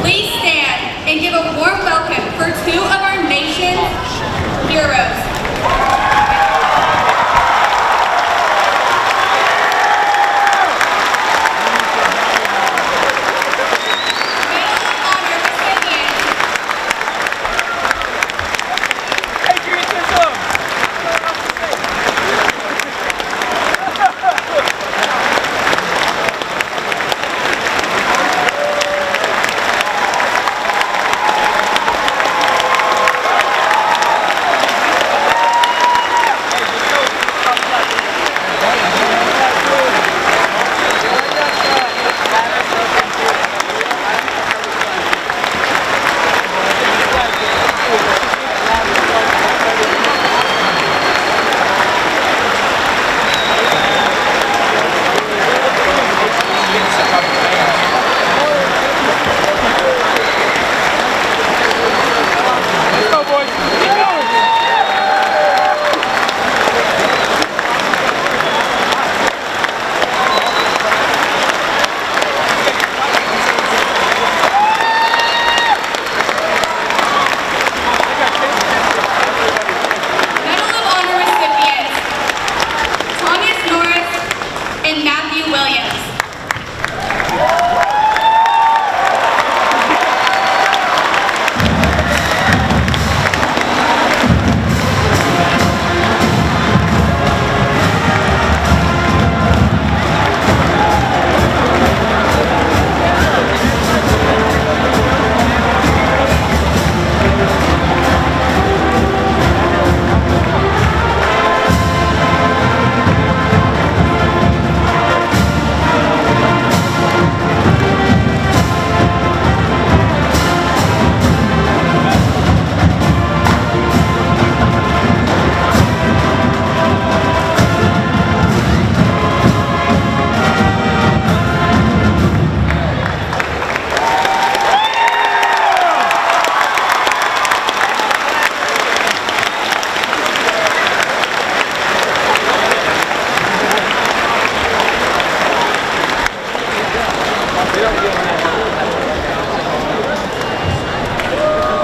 Please stand and give a warm welcome for two of our nation's heroes.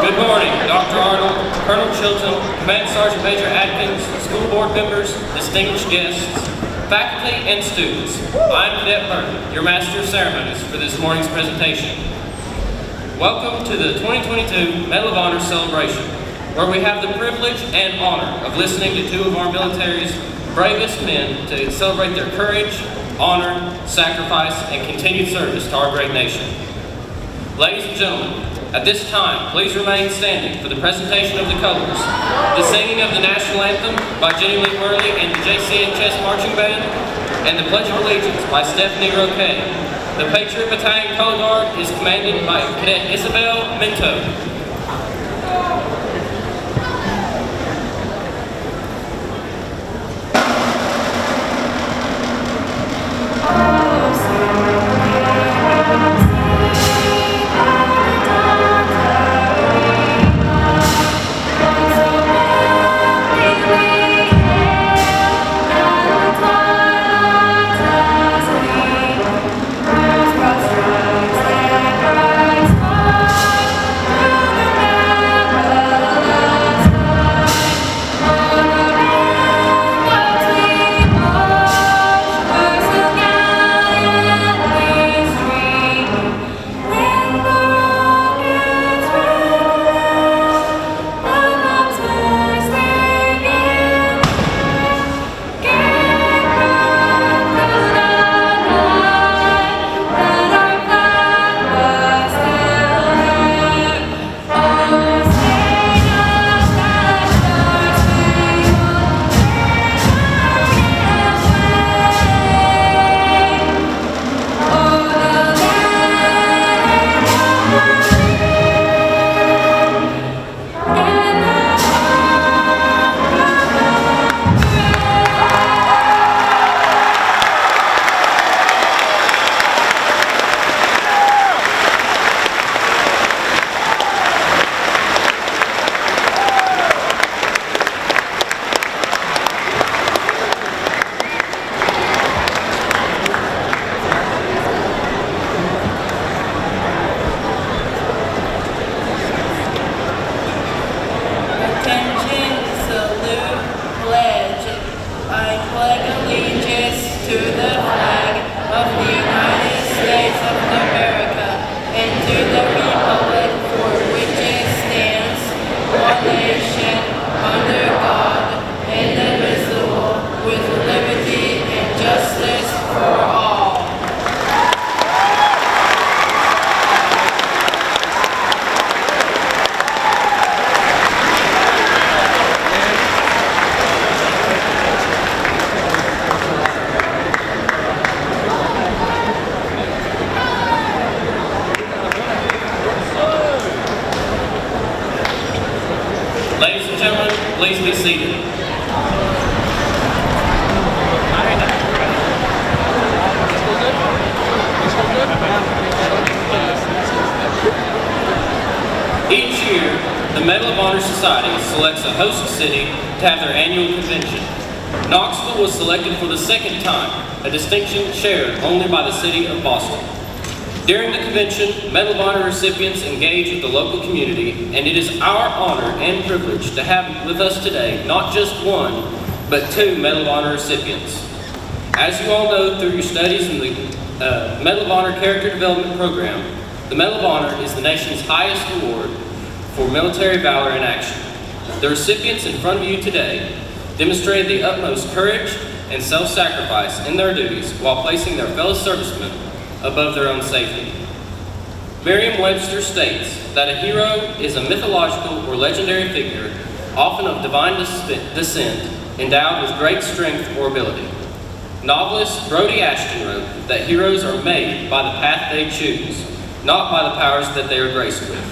Good morning, Dr. Arnold, Colonel Chilton, Command Sergeant Major Atkins, school board members, distinguished guests, faculty, and students. I'm Cadet Burton, your Master of Ceremonies for this morning's presentation. Welcome to the 2022 Medal of Honor celebration, where we have the privilege and honor of listening to two of our military's bravest men to celebrate their courage, honor, sacrifice, and continued service to our great nation. Ladies and gentlemen, at this time, please remain standing for the presentation of the colors, the singing of the national anthem by Jenny Lee Worley and the JCHS Marching Band, and the Pledge of Allegiance by Stephanie Roquet. The Patriot Battalion Color Guard is commanded by Cadet Isabel Minto. Ladies and gentlemen, please be seated. Each year, the Medal of Honor Society selects a host city to have their annual convention. Knoxville was selected for the second time, a distinction shared only by the city of Boston. During the convention, Medal of Honor recipients engage with the local community, and it is our honor and privilege to have with us today not just one, but two Medal of Honor recipients. As you all know through your studies in the Medal of Honor Character Development Program, the Medal of Honor is the nation's highest award for military valor in action. The recipients in front of you today demonstrated the utmost courage and self-sacrifice in their duties while placing their fellow servicemen above their own safety. Merriam-Webster states that a hero is a mythological or legendary figure, often of divine descent, endowed with great strength or ability. Novelist Brody Ashton wrote that heroes are made by the path they choose, not by the powers that they are graced with.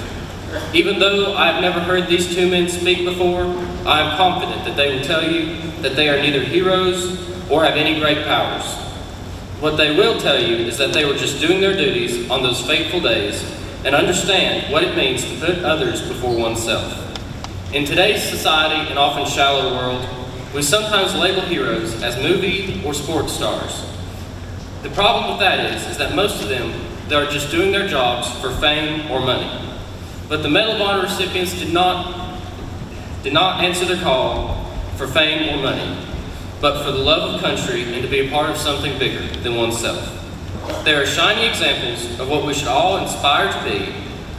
Even though I have never heard these two men speak before, I am confident that they will tell you that they are neither heroes or have any great powers. What they will tell you is that they were just doing their duties on those fateful days and understand what it means to put others before oneself. In today's society and often shallow world, we sometimes label heroes as movie or sports stars. The problem with that is that most of them, they are just doing their jobs for fame or money. But the Medal of Honor recipients did not answer their call for fame or money, but for the love of country and to be a part of something bigger than oneself. They are shining examples of what we should all aspire to be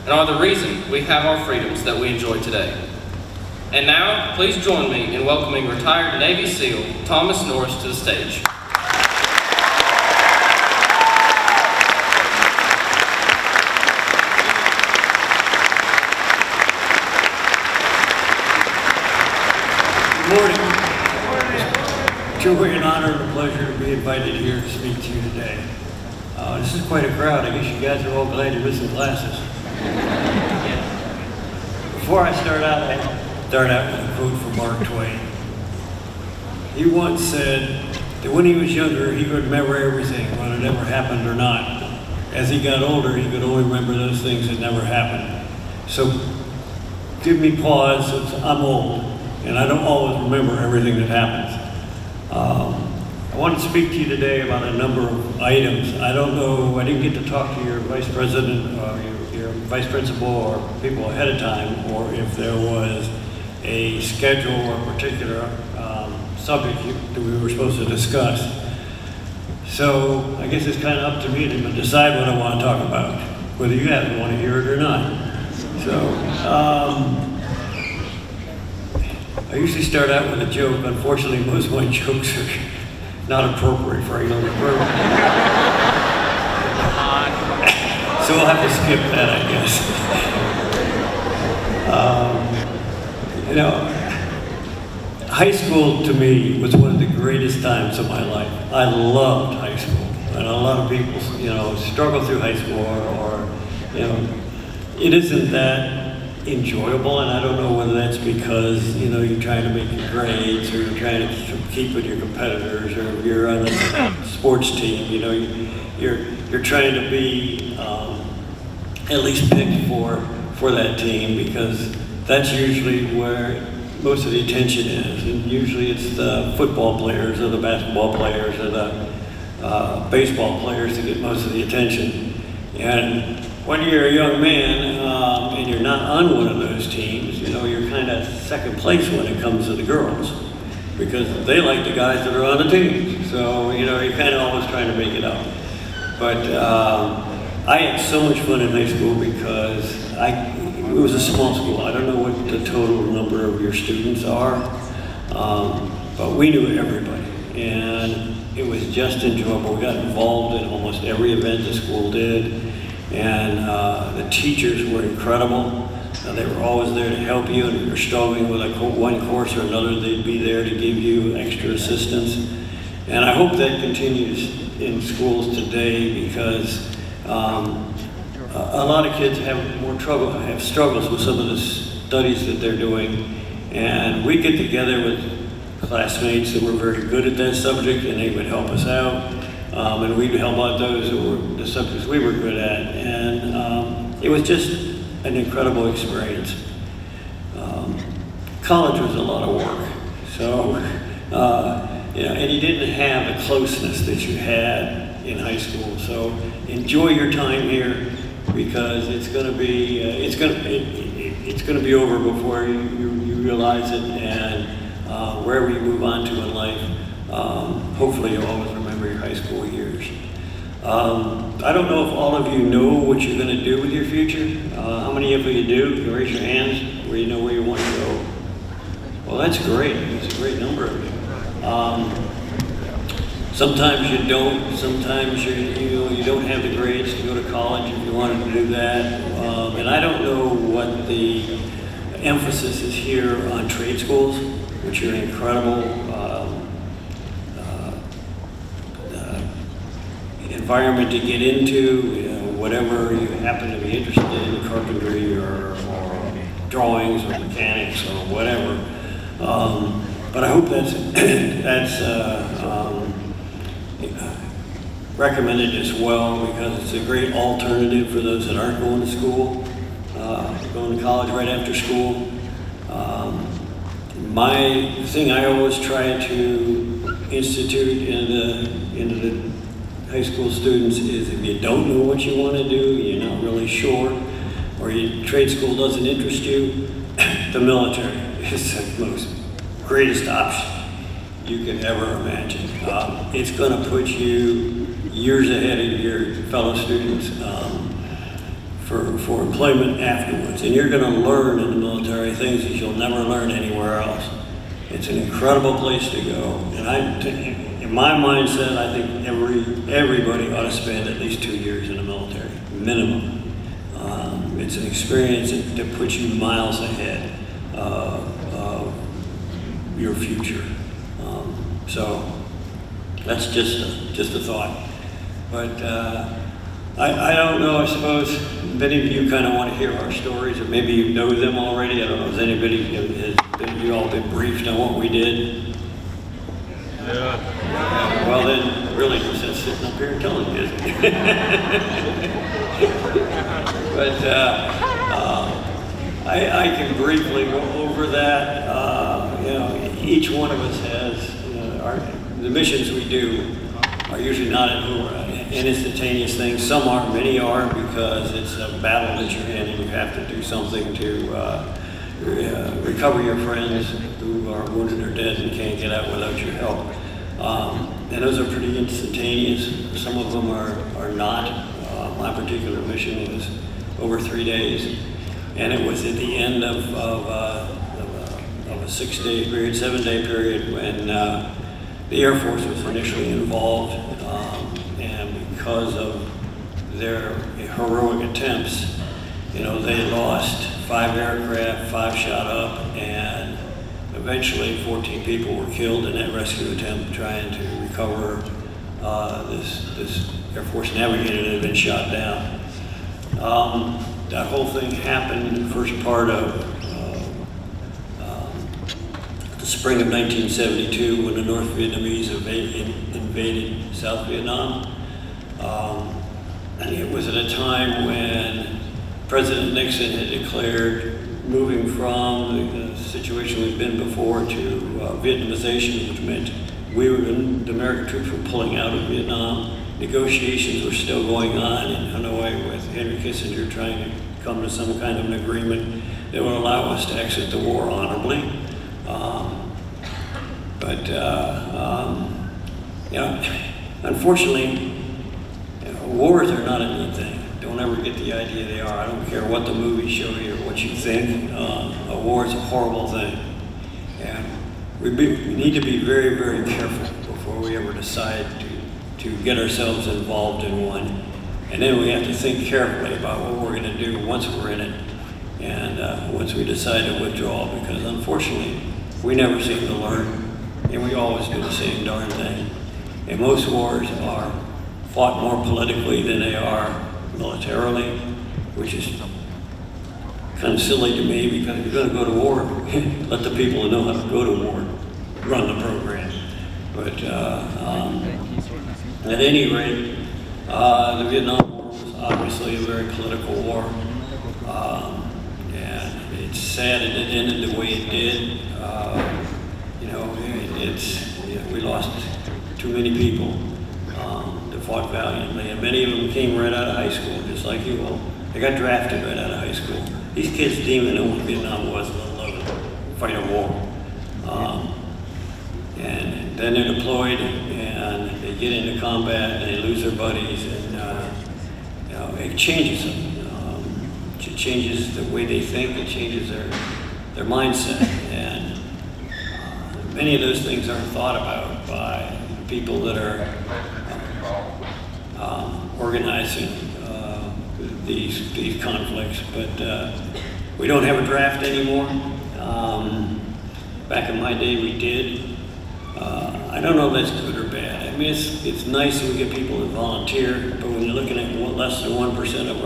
and are the reason we have our freedoms that we enjoy today. And now, please join me in welcoming retired Navy SEAL Thomas Norris to the stage. Good morning. Truly an honor and a pleasure to be invited here to speak to you today. This is quite a crowd. I guess you guys are all glad you're missing classes. Before I start out with a quote from Mark Twain. He once said that when he was younger, he could remember everything, whether it ever happened or not. As he got older, he could only remember those things that never happened. So give me pause, since I'm old, and I don't always remember everything that happens. I want to speak to you today about a number of items. I don't know, I didn't get to talk to your vice president, or your vice principal, or people ahead of time, or if there was a schedule or a particular subject that we were supposed to discuss. So I guess it's kind of up to me to decide what I want to talk about, whether you guys want to hear it or not. So I usually start out with a joke. Unfortunately, most of my jokes are not appropriate for a younger person. So we'll have to skip that, I guess. High school to me was one of the greatest times of my life. I loved high school. And a lot of people, struggle through high school or it isn't that enjoyable, and I don't know whether that's because you're trying to make your grades, or you're trying to compete with your competitors, or if you're on a sports team, you're trying to be at least picked for that team, because that's usually where most of the attention is, and usually it's the football players or the basketball players or the baseball players that get most of the attention. And when you're a young man and you're not on one of those teams, you're kind of second place when it comes to the girls, because they like the guys that are on the team. So, you're kind of always trying to make it up. But I had so much fun in high school because it was a small school. I don't know what the total number of your students are, but we knew everybody. And it was just enjoyable. We got involved in almost every event the school did, and the teachers were incredible. They were always there to help you, and if you're struggling with one course or another, they'd be there to give you extra assistance. And I hope that continues in schools today, because a lot of kids have struggles with some of the studies that they're doing, and we get together with classmates that were very good at that subject, and they would help us out, and we'd help out those who were the subjects we were good at, and it was just an incredible experience. College was a lot of work, so and you didn't have the closeness that you had in high school. So enjoy your time here, because it's going to be it's going to be over before you realize it, and wherever you move on to in life, hopefully you'll always remember your high school years. I don't know if all of you know what you're going to do with your future. How many of you do? You can raise your hands where you know where you want to go. Well, that's great. That's a great number of you. Sometimes you don't. Sometimes you don't have the grades to go to college if you wanted to do that. And I don't know what the emphasis is here on trade schools, which are incredible. Environment to get into, whatever you happen to be interested in, carpentry or drawings or mechanics or whatever. But I hope that's recommended as well, because it's a great alternative for those that aren't going to school, going to college right after school. My thing I always try to institute into the high school students is, if you don't know what you want to do, you're not really sure, or your trade school doesn't interest you, the military is the most greatest option you can ever imagine. It's going to put you years ahead of your fellow students for employment afterwards, and you're going to learn in the military things that you'll never learn anywhere else. It's an incredible place to go, and in my mindset, I think everybody ought to spend at least 2 years in the military, minimum. It's an experience that puts you miles ahead of your future. So that's just a thought. But I don't know, I suppose many of you kind of want to hear our stories, or maybe you know them already. I don't know, has you all been briefed on what we did? Yeah. Well then, really, just sitting up here and telling you, isn't it? But I can briefly go over that. Each one of us has, the missions we do are usually not an instantaneous thing. Some are, many are, because it's a battle that you're in, and you have to do something to recover your friends who are wounded or dead and can't get out without your help. And those are pretty instantaneous. Some of them are not. My particular mission was over 3 days, and it was at the end of a 6-day period, 7-day period, when the Air Force was initially involved, and because of their heroic attempts, they lost 5 aircraft, 5 shot up, and eventually 14 people were killed in that rescue attempt trying to recover this Air Force navigator that had been shot down. That whole thing happened in the first part of the spring of 1972, when the North Vietnamese invaded South Vietnam. And it was at a time when President Nixon had declared moving from the situation we'd been before to Vietnamization, which meant the American troops were pulling out of Vietnam. Negotiations were still going on in Hanoi with Henry Kissinger trying to come to some kind of an agreement that would allow us to exit the war honorably. Unfortunately, wars are not a neat thing. Don't ever get the idea they are. I don't care what the movies show you or what you think. A war is a horrible thing. And we need to be very, very careful before we ever decide to get ourselves involved in one. And then we have to think carefully about what we're going to do once we're in it, and once we decide to withdraw, because unfortunately, we never seem to learn, and we always do the same darn thing. And most wars are fought more politically than they are militarily, which is kind of silly to me, because if you're going to go to war, let the people who know how to go to war run the program. But at any rate, the Vietnam War was obviously a very political war, and it's sad that it ended the way it did. We lost too many people that fought valiantly, and many of them came right out of high school, just like you all. They got drafted right out of high school. These kids didn't even know what Vietnam was, let alone fight a war. And then they're deployed, and they get into combat, and they lose their buddies, and it changes them. It changes the way they think. It changes their mindset, and many of those things aren't thought about by people that are organizing these conflicts. But we don't have a draft anymore. Back in my day, we did. I don't know if that's good or bad. I mean, it's nice that we get people to volunteer, but when you're looking at less than 1% of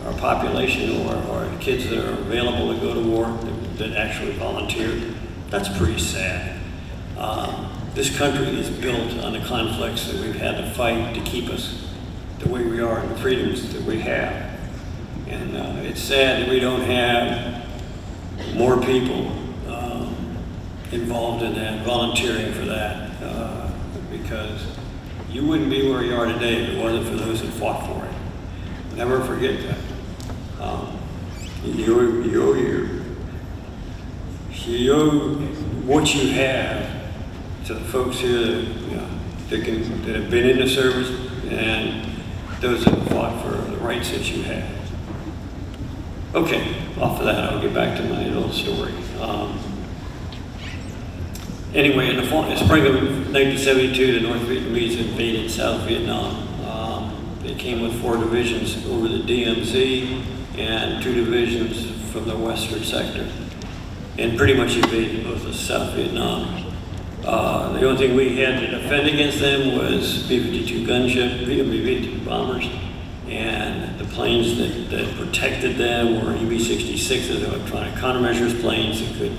our population or kids that are available to go to war that actually volunteer, that's pretty sad. This country is built on the conflicts that we've had to fight to keep us the way we are and the freedoms that we have. And it's sad that we don't have more people involved in that, volunteering for that, because you wouldn't be where you are today if it wasn't for those who fought for it. Never forget that. You owe what you have to the folks here that have been in the service and those that fought for the rights that you have. Okay, off of that, I'll get back to my little story. Anyway, in the spring of 1972, the North Vietnamese invaded South Vietnam. They came with 4 divisions over the DMZ and 2 divisions from the western sector, and pretty much invaded both of South Vietnam. The only thing we had to defend against them was B-52 gunship, B-52 bombers, and the planes that protected them were EB-66s, electronic countermeasures planes that could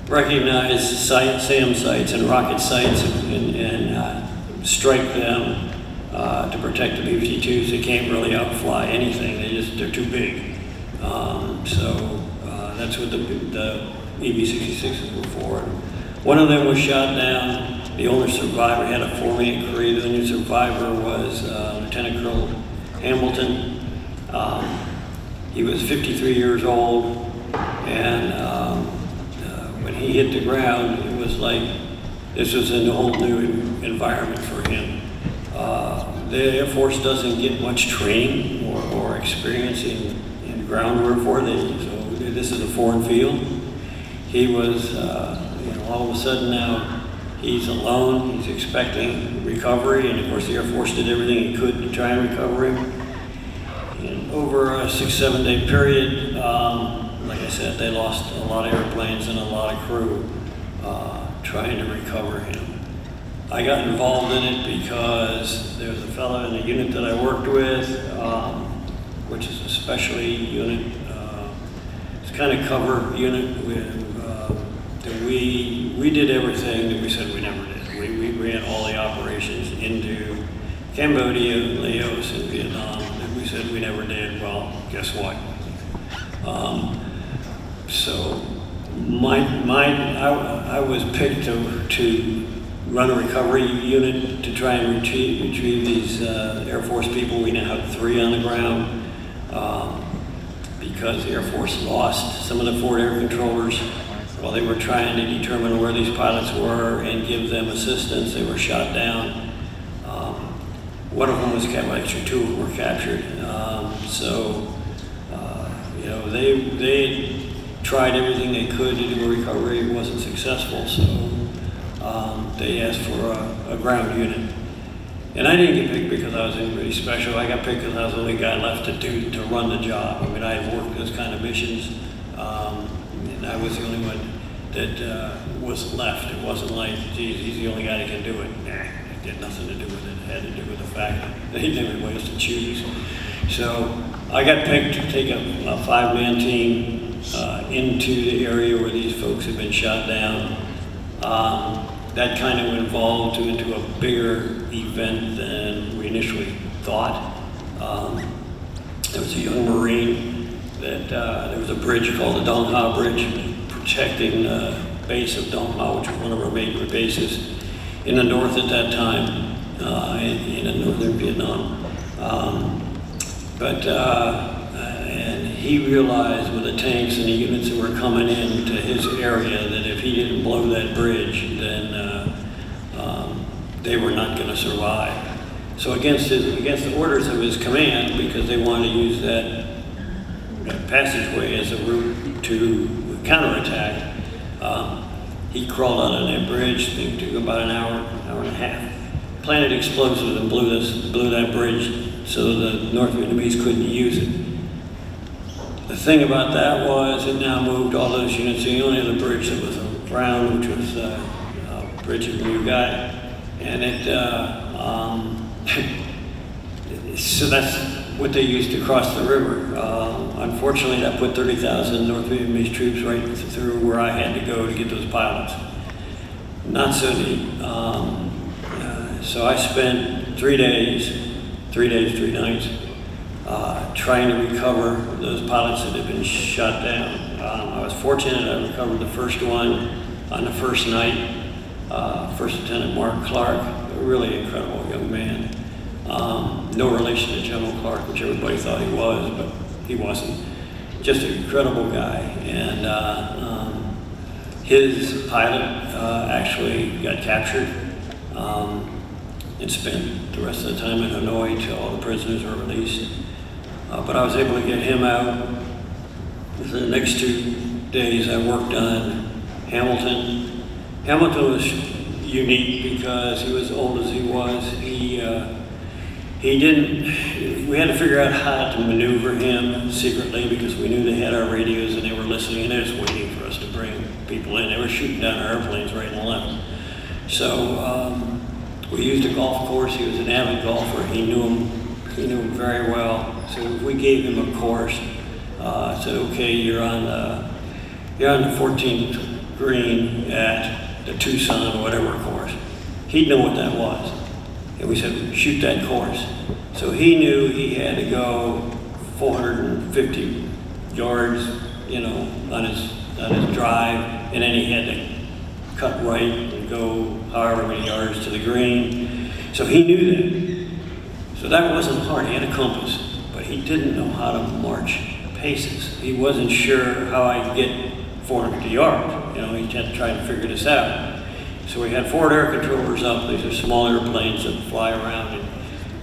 recognize SAM sites and rocket sites and strike them to protect the B-52s. They can't really outfly anything. They're too big. That's what the EB-66s were for. One of them was shot down. The only survivor had a 4-man crew. The only survivor was Lieutenant Colonel Hamilton. He was 53 years old, and when he hit the ground, it was like this was a whole new environment for him. The Air Force doesn't get much training or experience in ground warfare, so this is a foreign field. He was, all of a sudden now he's alone. He's expecting recovery, and of course the Air Force did everything he could to try and recover him. And over a 6-7 day period, like I said, they lost a lot of airplanes and a lot of crew trying to recover him. I got involved in it because there was a fellow in the unit that I worked with, which is a specialty unit. It's kind of cover unit. We did everything that we said we never did. We ran all the operations into Cambodia, Laos, and Vietnam that we said we never did. Well, guess what? I was picked to run a recovery unit to try and retrieve these Air Force people. We now have 3 on the ground because the Air Force lost some of the forward air controllers while they were trying to determine where these pilots were and give them assistance. They were shot down. One of them was captured, actually 2 of them were captured. They tried everything they could to do a recovery. It wasn't successful, so They asked for a ground unit. And I didn't get picked because I was anybody special. I got picked because I was the only guy left to run the job. I mean, I had worked those kind of missions, and I was the only one that was left. It wasn't like, geez, he's the only guy that can do it. Nah, it had nothing to do with it. It had to do with the fact that they didn't have ways to choose. So I got picked to take a 5-man team into the area where these folks had been shot down. That kind of evolved into a bigger event than we initially thought. There was a young Marine that there was a bridge called the Dong Ha Bridge protecting the base of Dong Ha, which was one of our major bases in the north at that time, in northern Vietnam. And he realized with the tanks and the units that were coming into his area that if he didn't blow that bridge, then they were not going to survive. So against the orders of his command, because they wanted to use that passageway as a route to counterattack, he crawled out on that bridge. It took about an hour and a half. Planted explosives and blew that bridge so the North Vietnamese couldn't use it. The thing about that was it now moved all those units. The only other bridge that was around, which was a bridge of New Guy, and so that's what they used to cross the river. Unfortunately, that put 30,000 North Vietnamese troops right through where I had to go to get those pilots. Not so neat. So I spent 3 days, 3 nights, trying to recover those pilots that had been shot down. I was fortunate I recovered the first one on the first night. First Lieutenant Mark Clark, a really incredible young man. No relation to General Clark, which everybody thought he was, but he wasn't. Just an incredible guy. And his pilot actually got captured and spent the rest of the time in Hanoi till all the prisoners were released. But I was able to get him out. For the next 2 days I worked on Hamilton. Hamilton was unique because he was old as he was. We had to figure out how to maneuver him secretly because we knew they had our radios and they were listening and they were just waiting for us to bring people in. They were shooting down our airplanes right and left. So we used a golf course. He was an avid golfer. He knew him very well. So we gave him a course. Said, okay, you're on the 14th green at the Tucson or whatever course. He'd know what that was. And we said, shoot that course. So he knew he had to go 450 yards, on his drive, and then he had to cut right and go however many yards to the green. So he knew that. So that wasn't hard. He had a compass, but he didn't know how to march paces. He wasn't sure how I'd get 450 yards. He had to try and figure this out. So we had forward air controllers up. These are small airplanes that fly around and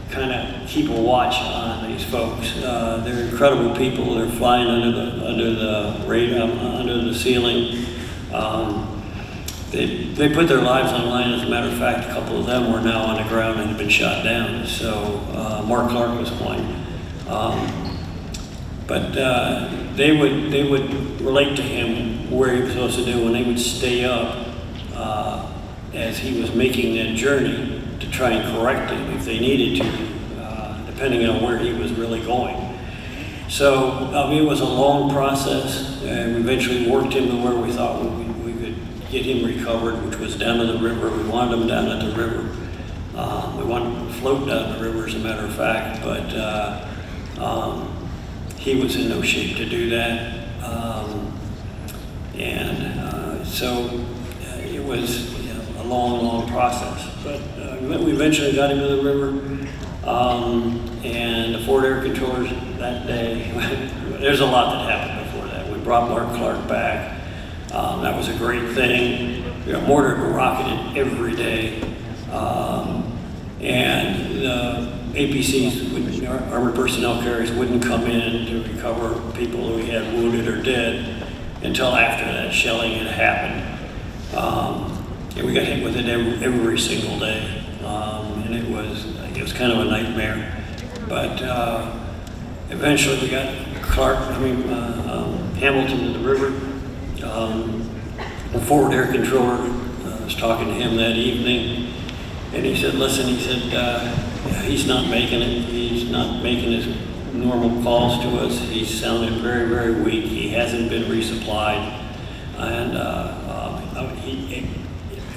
kind of keep a watch on these folks. They're incredible people. They're flying under the ceiling. They put their lives on the line. As a matter of fact, a couple of them were now on the ground and had been shot down. So Mark Clark was one. But they would relate to him where he was supposed to do, and they would stay up as he was making that journey to try and correct him if they needed to, depending on where he was really going. So it was a long process, and we eventually worked him to where we thought we could get him recovered, which was down to the river. We wanted him down at the river. We wanted him to float down the river, as a matter of fact, but he was in no shape to do that. So it was a long process. But we eventually got him to the river, and the forward air controllers that day, there's a lot that happened before that. We brought Mark Clark back. That was a great thing. We got mortared and rocketed every day. And the APCs, armored personnel carriers, wouldn't come in to recover people who we had wounded or dead until after that shelling had happened. and we got hit with it every single day, and it was kind of a nightmare. But eventually we got Hamilton to the river. The forward air controller, I was talking to him that evening, and he said, listen, he said, he's not making it. He's not making his normal calls to us. He's sounding very, very weak. He hasn't been resupplied, and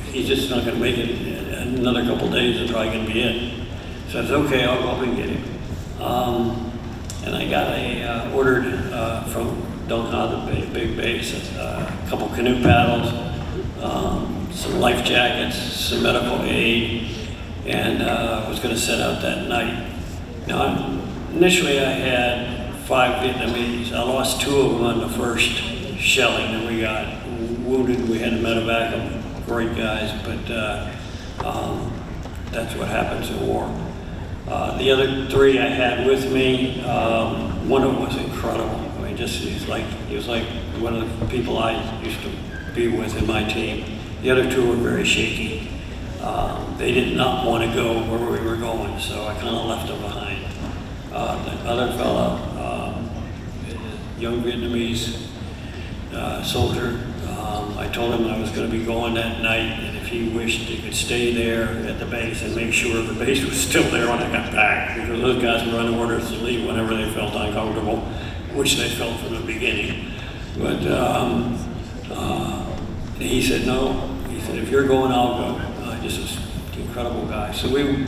he's just not going to make it. Another couple of days is probably going to be it. So I said, okay, I'll go up and get him. And I got ordered from Dongha, the big base, a couple canoe paddles, some life jackets, some medical aid, and was going to set out that night. Now, initially I had 5 Vietnamese. I lost 2 of them on the first shelling, and we got wounded. We had to medevac them. Great guys, but that's what happens in war. The other 3 I had with me, one of them was incredible. I mean, he was like one of the people I used to be with in my team. The other 2 were very shaky. They did not want to go where we were going, so I kind of left them behind. The other fella, young Vietnamese soldier, I told him I was going to be going that night, and if he wished, he could stay there at the base and make sure the base was still there when I got back, because those guys were under orders to leave whenever they felt uncomfortable, which they felt from the beginning. But he said, no. He said, if you're going, I'll go. Just an incredible guy. So we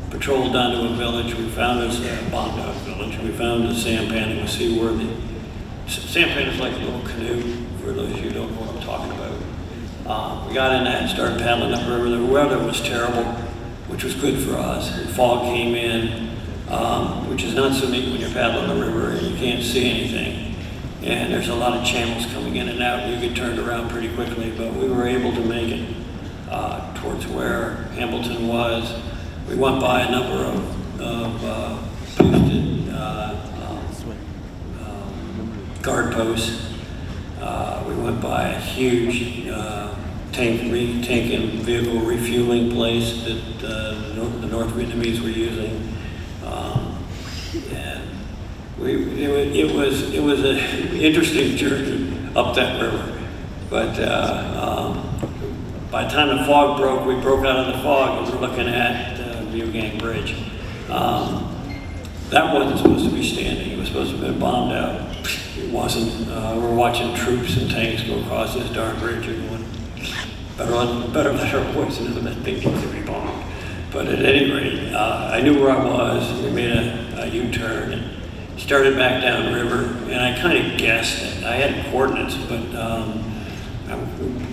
patrolled down to a village. We found this bombed out village. We found a sampan. It was seaworthy. Sampan is like a little canoe, for those of you who don't know what I'm talking about. We got in that and started paddling up the river. The weather was terrible, which was good for us. The fog came in, which is not so neat when you're paddling the river and you can't see anything. And there's a lot of channels coming in and out. You get turned around pretty quickly, but we were able to make it towards where Hamilton was. We went by a number of posted guard posts. We went by a huge tank and vehicle refueling place that the North Vietnamese were using, and it was an interesting journey up that river. But by the time the fog broke, we broke out of the fog and we're looking at View Gang Bridge. That wasn't supposed to be standing. It was supposed to have been bombed out. It wasn't. We're watching troops and tanks go across this darn bridge and going, better let our boys into that thing needs to be bombed. But at any rate, I knew where I was. We made a U-turn and started back down the river, and I kind of guessed it. I had coordinates, but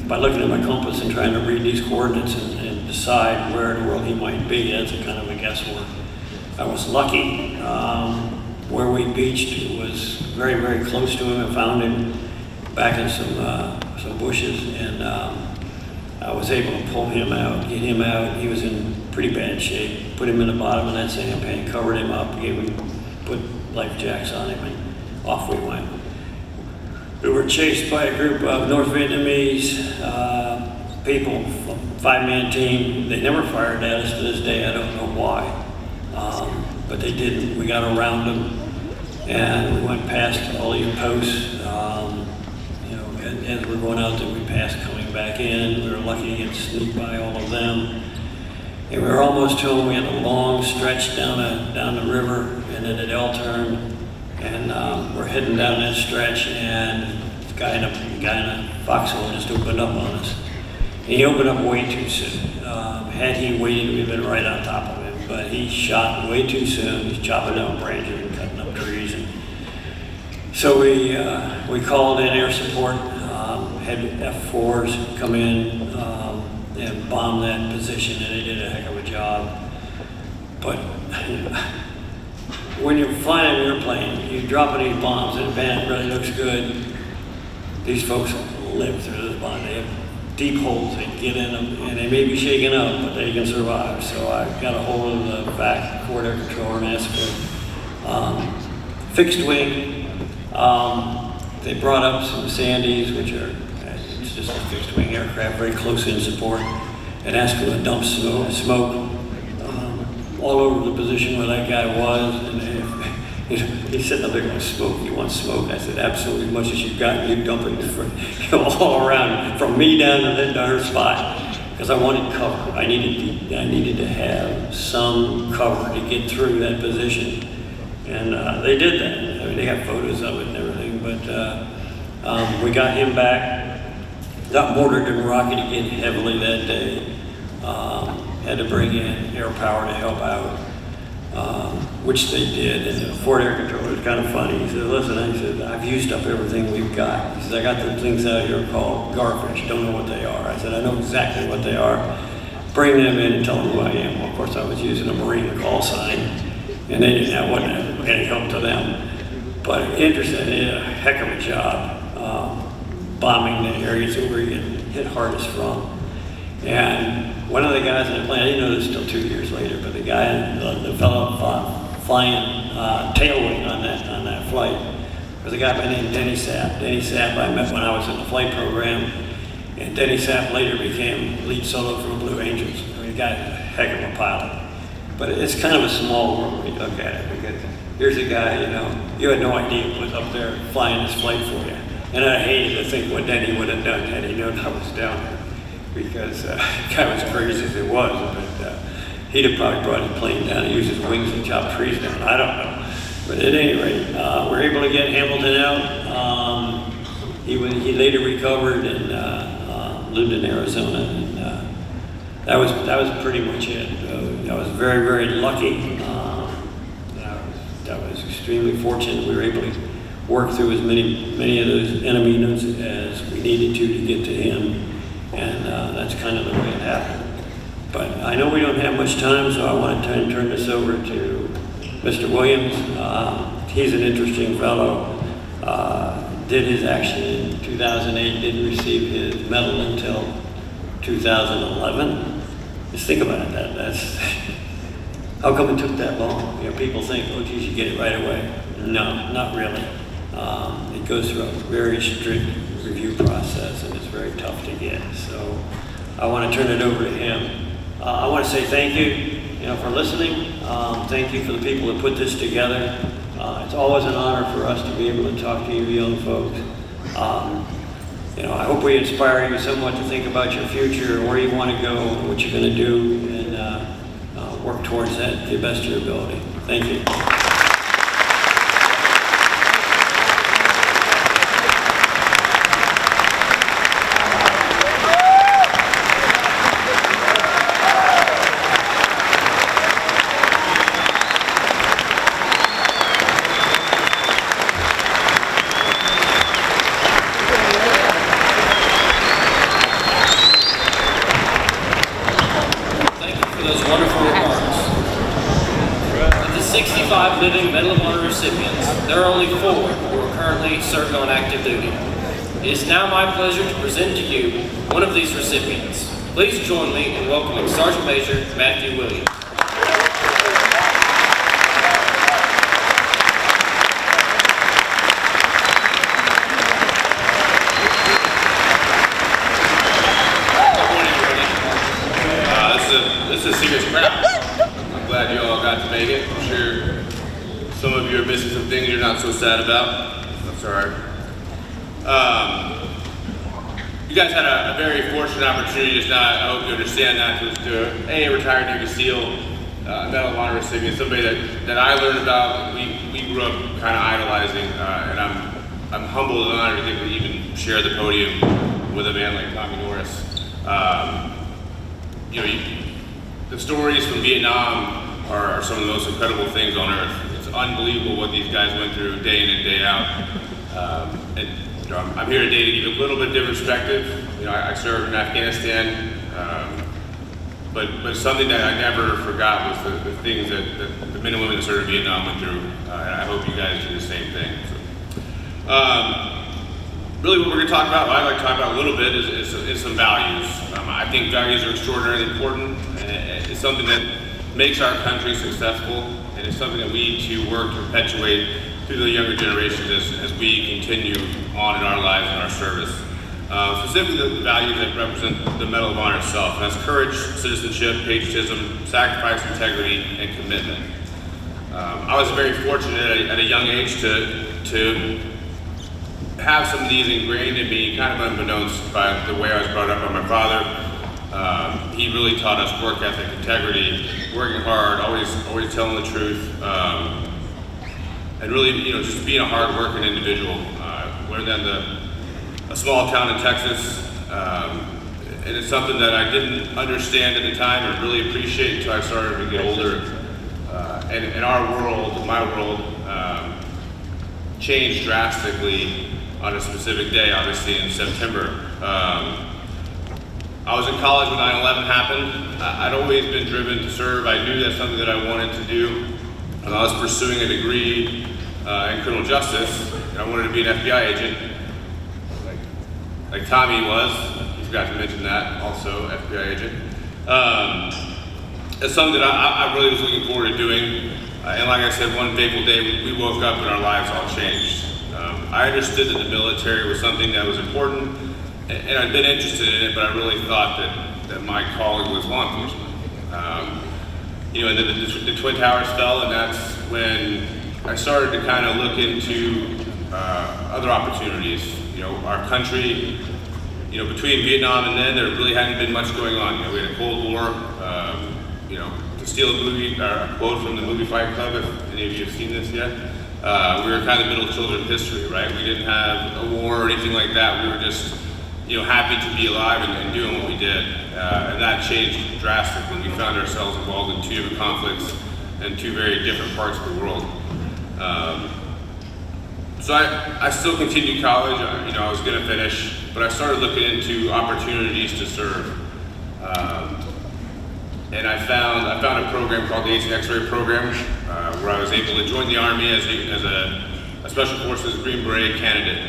by looking at my compass and trying to read these coordinates and decide where in the world he might be, that's a kind of a guesswork. I was lucky. Where we beached was very, very close to him. I found him back in some bushes, and I was able to pull him out, get him out. He was in pretty bad shape. Put him in the bottom of that sampan, covered him up, put life jacks on him, and off we went. We were chased by a group of North Vietnamese people, 5-man team. They never fired at us to this day. I don't know why, but they didn't. We got around them, and we went past all these posts. As we're going out there, we passed coming back in. We were lucky to get sneaked by all of them. And we were almost home. We had a long stretch down the river, and then an L-turn. And we're heading down that stretch, and the guy in a foxhole just opened up on us. And he opened up way too soon. Had he waited, we'd been right on top of him. But he shot way too soon. He's chopping down branches and cutting up trees. And so we called in air support. Had F4s come in and bomb that position, and they did a heck of a job. But when you're flying an airplane, you're dropping these bombs, and it really looks good. These folks live through this bomb. They have deep holes, they get in them, and they may be shaken up, but they can survive. So I got a hold of the back forward air controller and asked for fixed wing. They brought up some Sandies, which are, it's just was a fixed-wing aircraft, very close in support, and asked him to dump smoke all over the position where that guy was. And he said, "No, they're going to smoke. You want smoke?" I said, "Absolutely, as much as you've got, you dump it all around, from me down to that darn spot." Because I wanted cover. I needed to have some cover to get through that position. And they did that. I mean, they got photos of it and everything. But we got him back, got mortared and rocketed again heavily that day. Had to bring in air power to help out, which they did. And the Ford Air Controller was kind of funny. He said, "Listen," I said, "I've used up everything we've got." He says, "I got the things out here called garbage. Don't know what they are." I said, "I know exactly what they are. Bring them in and tell them who I am." Well, of course, I was using a Marine call sign, and they didn't have any help to them. But interesting, they did a heck of a job bombing the areas that we get hit hardest from. And one of the guys in the plane, I didn't know this until 2 years later, but the guy, the fellow flying tailwing on that flight was a guy by the name of Denny Sapp. Denny Sapp I met when I was in the flight program, and Denny Sapp later became lead solo for the Blue Angels. I mean, the guy's a heck of a pilot. But it's kind of a small world when you look at it, because here's a guy, you had no idea who was up there flying this flight for you. And I hated to think what Denny would have done had he known I was down there, because the guy was crazy as it was, but he'd have probably brought his plane down and used his wings and chopped trees down. I don't know. But at any rate, we're able to get Hamilton out. He later recovered and lived in Arizona, and that was pretty much it. I was very, very lucky. I was extremely fortunate we were able to work through as many of those enemy units as we needed to get to him, and that's kind of the way it happened. But I know we don't have much time, so I want to turn this over to Mr. Williams. He's an interesting fellow. Did his action in 2008, didn't receive his medal until 2011. Just think about it. That's how come it took that long? People think, "Oh, geez, you get it right away." No, not really. It goes through a very strict review process, and it's very tough to get. So I want to turn it over to him. I want to say thank you, for listening. Thank you for the people that put this together. It's always an honor for us to be able to talk to you young folks. I hope we inspire you somewhat to think about your future, where you want to go, and what you're going to do, and work towards that to the best of your ability. Thank you. Living Medal of Honor recipients, there are only 4 who are currently serving on active duty. It is now my pleasure to present to you one of these recipients. Please join me in welcoming Sergeant Major Matthew Williams. This is a serious crowd. I'm glad you all got to make it. I'm sure some of you are missing some things you're not so sad about. That's all right. You guys had a very fortunate opportunity just now. I hope you understand that to a retired Navy SEAL, Medal of Honor recipient, somebody that I learned about. We grew up kind of idolizing, and I'm humbled and honored to think we even share the podium with a man like Tommy Norris. The stories from Vietnam are some of the most incredible things on earth. It's unbelievable what these guys went through day in and day out. I'm here today to give you a little bit different perspective. I served in Afghanistan, but something that I never forgot was the things that the men and women that served in Vietnam went through, and I hope you guys do the same thing. Really what we're going to talk about, what I'd like to talk about a little bit is some values. I think values are extraordinarily important, and it's something that makes our country successful, and it's something that we need to work to perpetuate through the younger generations as we continue on in our lives and our service. specifically the values that represent the Medal of Honor itself, and that's courage, citizenship, patriotism, sacrifice, integrity, and commitment. I was very fortunate at a young age to have some of these ingrained in me, kind of unbeknownst by the way I was brought up by my father. He really taught us work ethic, integrity, working hard, always telling the truth, and really, just being a hard-working individual. Learned that in a small town in Texas, and it's something that I didn't understand at the time and really appreciate until I started to get older. And our world, my world, changed drastically on a specific day, obviously in September. I was in college when 9/11 happened. I'd always been driven to serve. I knew that's something that I wanted to do. And I was pursuing a degree in criminal justice. And I wanted to be an FBI agent, like Tommy was. He forgot to mention that, also FBI agent. It's something that I really was looking forward to doing. And like I said, one fateful day, we woke up and our lives all changed. I understood that the military was something that was important, and I'd been interested in it, but I really thought that my calling was law enforcement. And then the Twin Towers fell, and that's when I started to kind of look into other opportunities. Our country, between Vietnam and then, there really hadn't been much going on. We had a Cold War. To steal a quote from the movie Fight Club, if any of you have seen this yet, we were kind of middle children of history, right? We didn't have a war or anything like that. We were just, happy to be alive and doing what we did. And that changed drastically. We found ourselves involved in two different conflicts in two very different parts of the world. So I still continued college. I was going to finish, but I started looking into opportunities to serve. And I found a program called the Ace X-Ray Program, where I was able to join the Army as a Special Forces Green Beret candidate.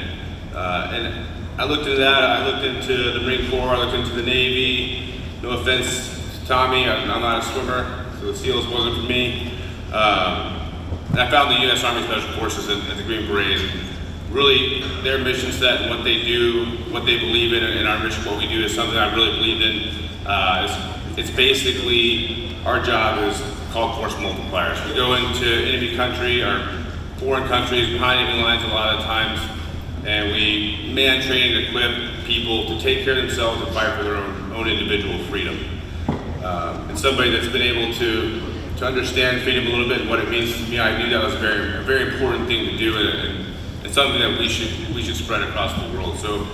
And I looked into that. I looked into the Marine Corps. I looked into the Navy. No offense to Tommy, I'm not a swimmer, so the SEALs wasn't for me. And I found the U.S. Army Special Forces and the Green Berets. And really, their mission set and what they do, what they believe in, and our mission, what we do, is something I really believed in. It's basically, our job is called force multipliers. We go into enemy country or foreign countries, behind enemy lines a lot of times, and we man, train, and equip people to take care of themselves and fight for their own individual freedom. And somebody that's been able to understand freedom a little bit and what it means to me, I knew that was a very important thing to do, and something that we should spread across the world. So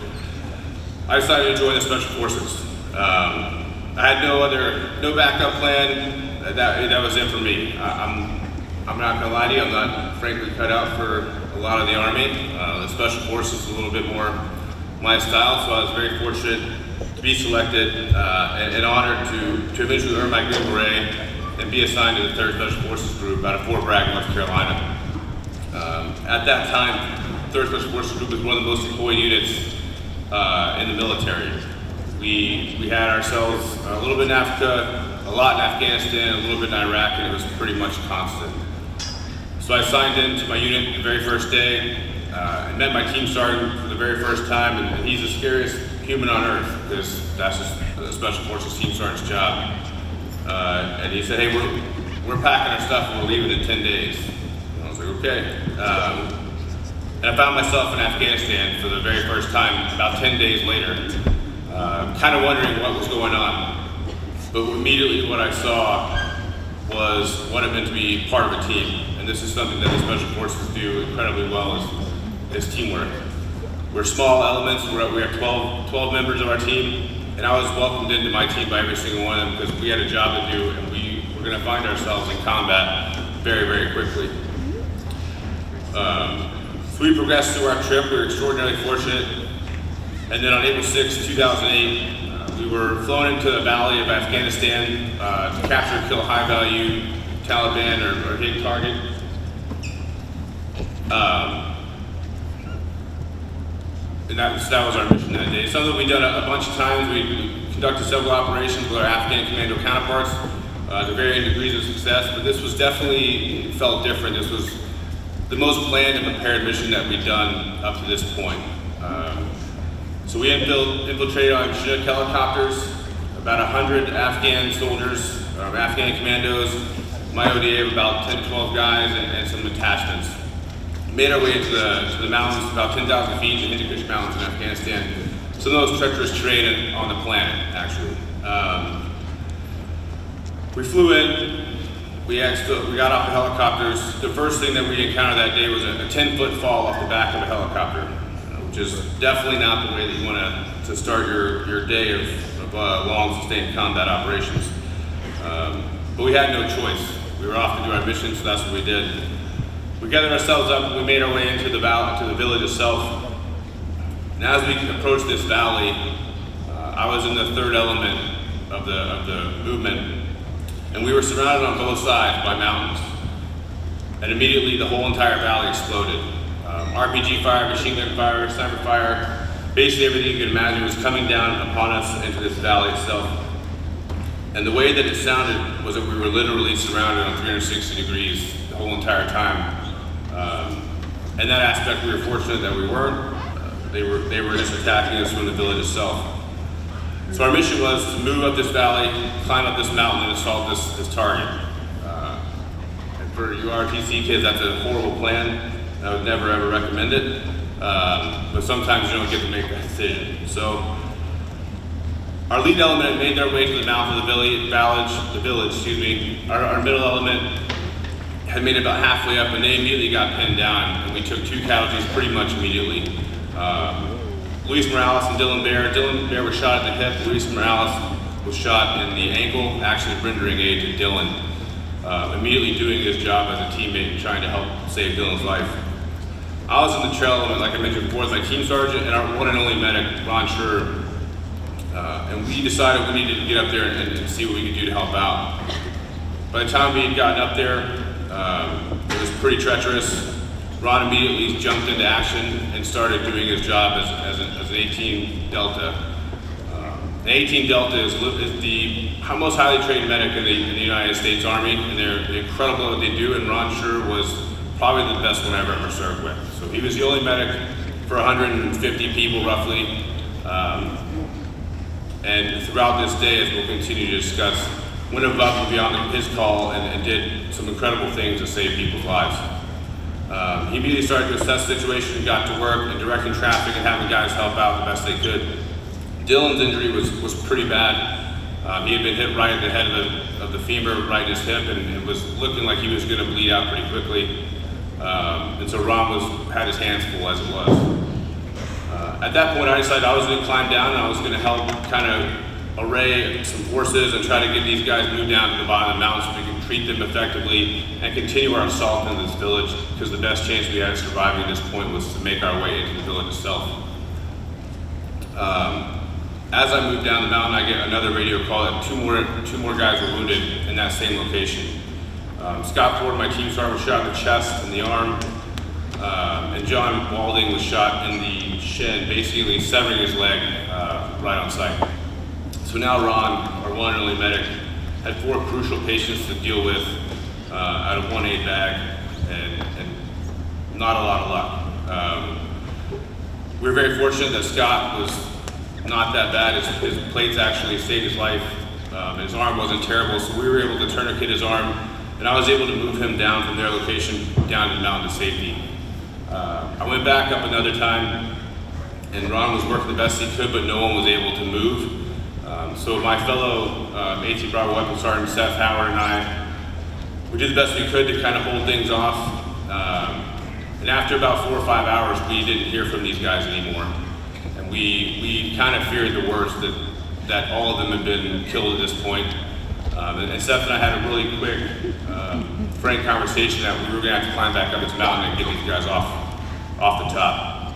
I decided to join the Special Forces. I had no backup plan. That was it for me. I'm not gonna lie to you. I'm not frankly cut out for a lot of the Army. The Special Forces is a little bit more my style, so I was very fortunate to be selected and honored to eventually earn my Green Beret and be assigned to the 3rd Special Forces Group out of Fort Bragg, North Carolina. At that time, 3rd Special Forces Group was one of the most deployed units in the military. We had ourselves a little bit in Africa, a lot in Afghanistan, a little bit in Iraq, and it was pretty much constant. So I signed into my unit the very first day, and met my team sergeant for the very first time, and he's the scariest human on earth, because that's just the Special Forces team sergeant's job. And he said, hey, we're packing our stuff and we're leaving in 10 days. And I was like, okay. And I found myself in Afghanistan for the very first time about 10 days later, kind of wondering what was going on. But immediately what I saw was what it meant to be part of a team. And this is something that the Special Forces do incredibly well, is teamwork. We're small elements. We have 12 members of our team. And I was welcomed into my team by every single one of them because we had a job to do, and we were going to find ourselves in combat very, very quickly. So we progressed through our trip. We were extraordinarily fortunate. And then on April 6, 2008, we were flown into the valley of Afghanistan to capture and kill a high-value Taliban or hit target. And that was our mission that day. Something we've done a bunch of times. We conducted several operations with our Afghan commando counterparts to varying degrees of success, but this was definitely felt different. This was the most planned and prepared mission that we've done up to this point. So we infiltrated on Chinook helicopters, about 100 Afghan soldiers, Afghan commandos, my ODA of about 10 to 12 guys, and some detachments. Made our way into the mountains, about 10,000 feet, the Hindu Kush Mountains in Afghanistan. Some of the most treacherous terrain on the planet, actually. We flew in, we got off the helicopters. The first thing that we encountered that day was a 10-foot fall off the back of a helicopter, which is definitely not the way that you want to start your day of long sustained combat operations. But we had no choice. We were off to do our mission, so that's what we did. We gathered ourselves up, we made our way into the village itself. And as we approached this valley, I was in the third element of the movement, and we were surrounded on both sides by mountains. And immediately the whole entire valley exploded. RPG fire, machine gun fire, sniper fire, basically everything you could imagine was coming down upon us into this valley itself. And the way that it sounded was that we were literally surrounded on 360 degrees the whole entire time. In that aspect, we were fortunate that we weren't. They were just attacking us from the village itself. So our mission was to move up this valley, climb up this mountain, and assault this target. And for you RTC kids, that's a horrible plan. I would never ever recommend it. But sometimes you don't get to make that decision. So our lead element made their way to the mouth of the village. Our middle element had made it about halfway up, and they immediately got pinned down, and we took 2 casualties pretty much immediately. Luis Morales and Dylan Bear. Dylan Bear was shot in the hip. Luis Morales was shot in the ankle, actually rendering aid to Dylan. Immediately doing his job as a teammate and trying to help save Dylan's life. I was in the trail element, like I mentioned before, as my team sergeant and our one and only medic, Ron Schur. And we decided we needed to get up there and see what we could do to help out. By the time we had gotten up there, it was pretty treacherous. Ron immediately jumped into action and started doing his job as an 18 Delta. An 18 Delta is the most highly trained medic in the United States Army, and they're incredible at what they do, and Ron Schur was probably the best one I've ever served with. So he was the only medic for 150 people roughly. And throughout this day, as we'll continue to discuss, went above and beyond his call and did some incredible things to save people's lives. He immediately started to assess the situation, got to work and directing traffic and having guys help out the best they could. Dylan's injury was pretty bad. He had been hit right at the head of the femur, right in his hip, and it was looking like he was going to bleed out pretty quickly. And so Ron had his hands full as it was. At that point, I decided I was going to climb down and I was going to help kind of array some forces and try to get these guys moved down to the bottom of the mountain so we can treat them effectively and continue our assault into this village, because the best chance we had of surviving at this point was to make our way into the village itself. As I moved down the mountain, I get another radio call that two more guys were wounded in that same location. Scott Ford, my team sergeant, was shot in the chest and the arm, and John Walding was shot in the shin, basically severing his leg right on sight. So now Ron, our one and only medic, had 4 crucial patients to deal with out of 1 aid bag, and not a lot of luck. We were very fortunate that Scott was not that bad. His plates actually saved his life. His arm wasn't terrible, so we were able to tourniquet his arm, and I was able to move him down from their location down to the mountain to safety. I went back up another time, and Ron was working the best he could, but no one was able to move. So my fellow AT Bravo Weapons Sergeant Seth Howard and I, we did the best we could to kind of hold things off. And after about 4 or 5 hours, we didn't hear from these guys anymore. And we kind of feared the worst, that all of them had been killed at this point. And Seth and I had a really quick, frank conversation that we were going to have to climb back up this mountain and get these guys off the top.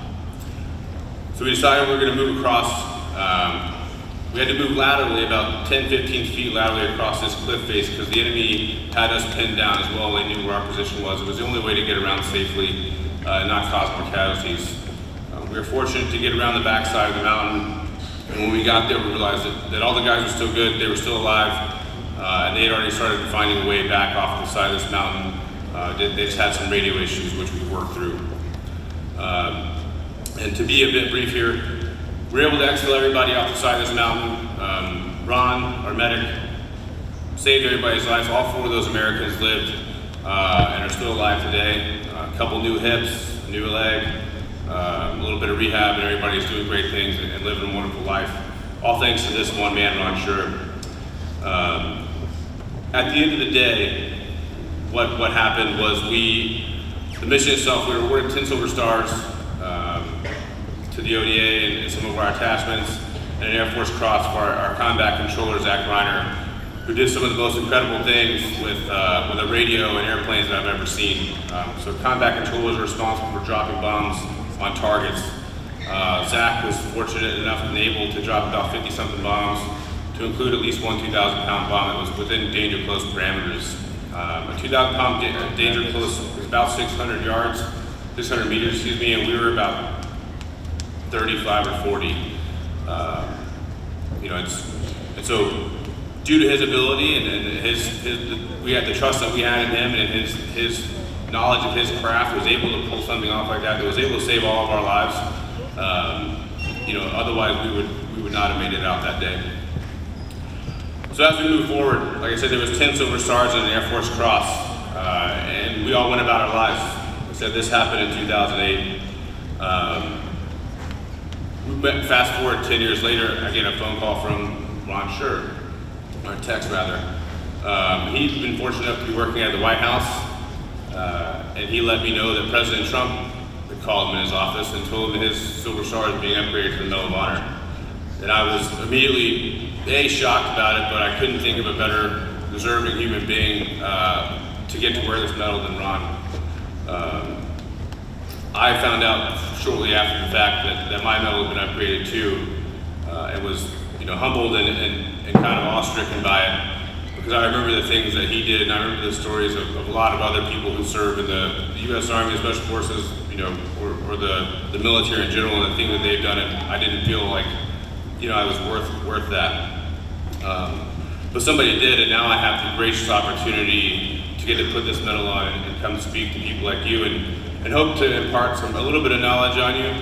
So we decided we were going to move across. We had to move laterally, about 10-15 feet laterally across this cliff face, because the enemy had us pinned down as well. They knew where our position was. It was the only way to get around safely and not cause more casualties. We were fortunate to get around the backside of the mountain, and when we got there, we realized that all the guys were still good, they were still alive, and they had already started finding a way back off the side of this mountain. They just had some radio issues, which we worked through. And to be a bit brief here, We were able to exfil everybody off the side of this mountain. Ron, our medic, saved everybody's life. All 4 of those Americans lived and are still alive today. A couple new hips, a new leg, a little bit of rehab, and everybody's doing great things and living a wonderful life. All thanks to this one man, Ron Sure. At the end of the day, what happened was the mission itself, we were awarded 10 Silver Stars to the ODA and some of our attachments, and an Air Force Cross for our combat controller, Zach Reiner, who did some of the most incredible things with a radio and airplanes that I've ever seen. So combat controllers are responsible for dropping bombs on targets. Zach was fortunate enough and able to drop about 50-something bombs, to include at least one 2,000-pound bomb that was within danger close parameters. A 2,000-pound danger close was about 600 meters, excuse me, and we were about 35 or 40. And so due to his ability and we had the trust that we had in him and his knowledge of his craft, was able to pull something off like that was able to save all of our lives. Otherwise we would not have made it out that day. So as we move forward, like I said, there was 10 Silver Stars and an Air Force Cross, and we all went about our lives. Like I said, this happened in 2008. Fast forward 10 years later, I get a phone call from Ron Sure, or a text rather. He'd been fortunate enough to be working at the White House, and he let me know that President Trump had called him in his office and told him his Silver Star was being upgraded to the Medal of Honor. And I was immediately, shocked about it, but I couldn't think of a better deserving human being to get to wear this medal than Ron. I found out shortly after the fact that my medal had been upgraded too, and was humbled and kind of awe-stricken by it, because I remember the things that he did, and I remember the stories of a lot of other people who served in the U.S. Army, the Special Forces, or the military in general, and the things that they've done, and I didn't feel like I was worth that. But somebody did, and now I have the gracious opportunity to get to put this medal on and come speak to people like you and hope to impart a little bit of knowledge on you,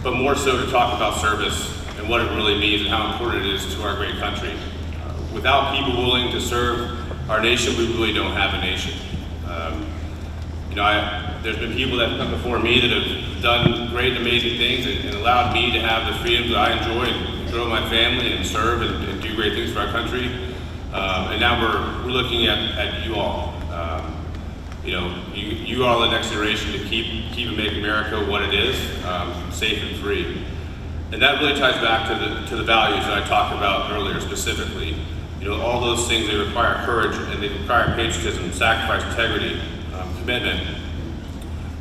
but more so to talk about service and what it really means and how important it is to our great country. Without people willing to serve our nation, we really don't have a nation. There's been people that have come before me that have done great, amazing things and allowed me to have the freedom that I enjoy and grow my family and serve and do great things for our country. And now we're looking at you all. You are the next generation to keep and make America what it is, safe and free. And that really ties back to the values that I talked about earlier specifically. All those things, they require courage and they require patriotism, sacrifice, integrity, commitment.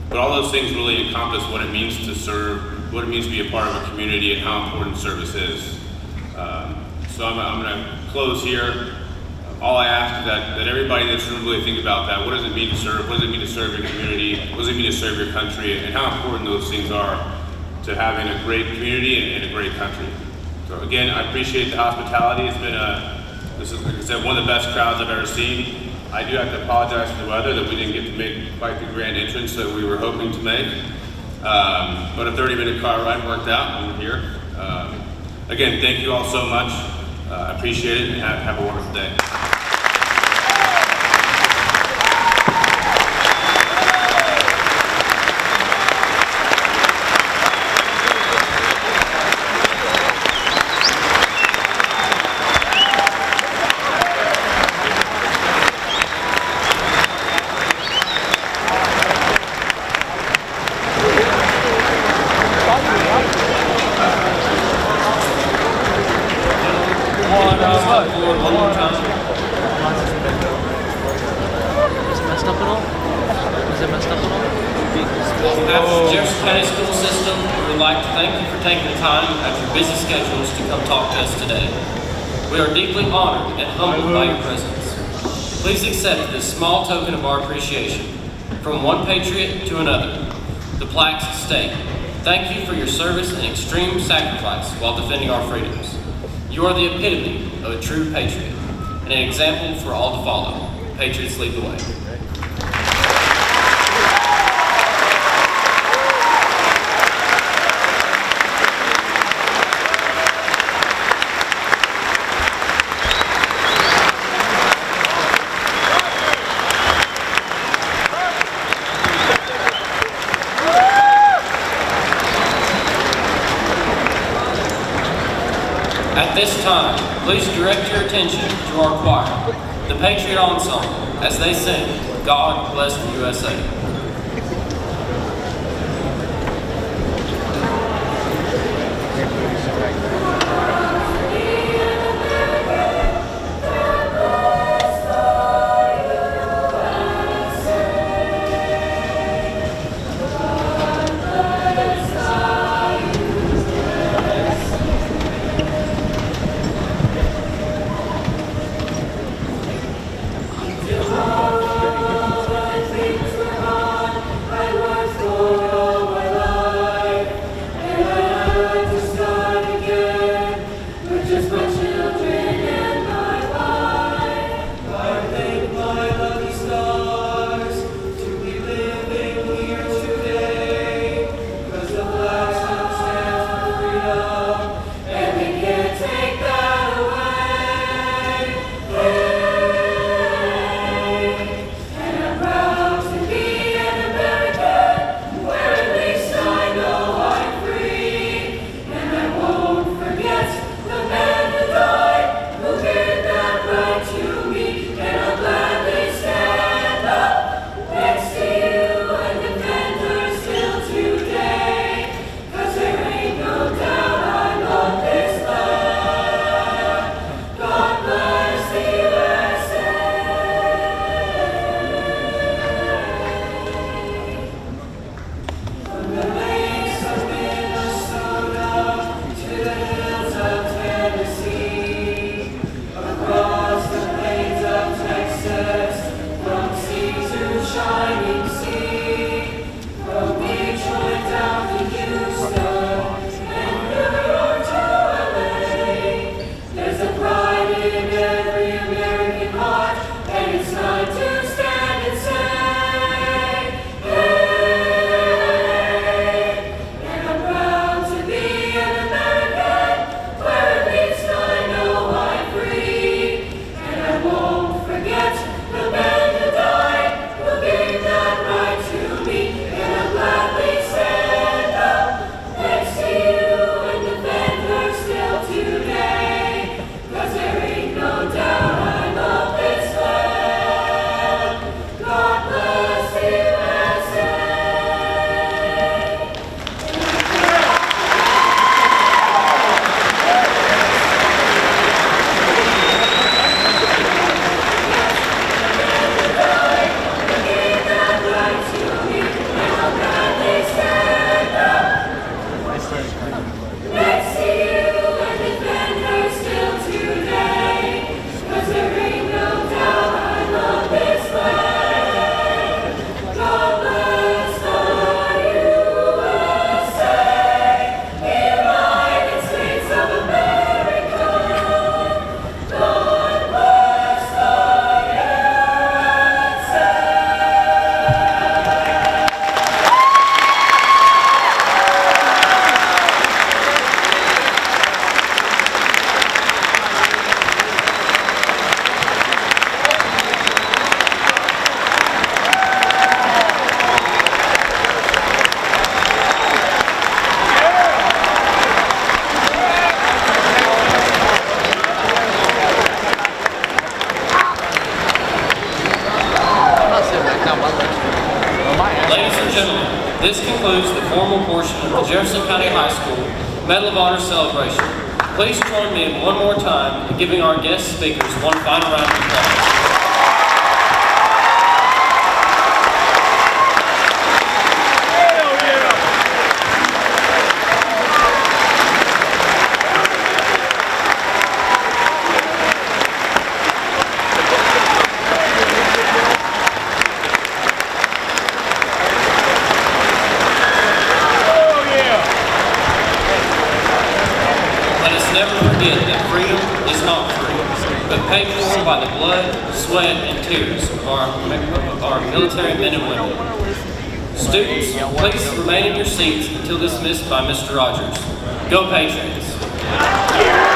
But all those things really encompass what it means to serve, what it means to be a part of a community, and how important service is. So I'm going to close here. All I ask is that everybody in this room really think about that. What does it mean to serve? What does it mean to serve your community? What does it mean to serve your country? And how important those things are to having a great community and a great country. So again, I appreciate the hospitality. It's been this is, like I said, one of the best crowds I've ever seen. I do have to apologize for the weather, that we didn't get to make quite the grand entrance that we were hoping to make. But a 30-minute car ride worked out, and we're here. Again, thank you all so much. I appreciate it, and have a wonderful day. Please accept this small token of our appreciation. From one patriot to another, the plaques state, "Thank you for your service and extreme sacrifice while defending our freedoms. You are the epitome of a true patriot and an example for all to follow. Patriots lead the way." this time, please direct your attention to our choir, the Patriot Ensemble, as they sing, God Bless the USA. This concludes the formal portion of the Jefferson County High School Medal of Honor celebration. Please join me one more time in giving our guest speakers one final round of applause. Paid for by the blood, sweat, and tears of our military men and women. Students, please remain in your seats until dismissed by Mr. Rogers. Go Patriots!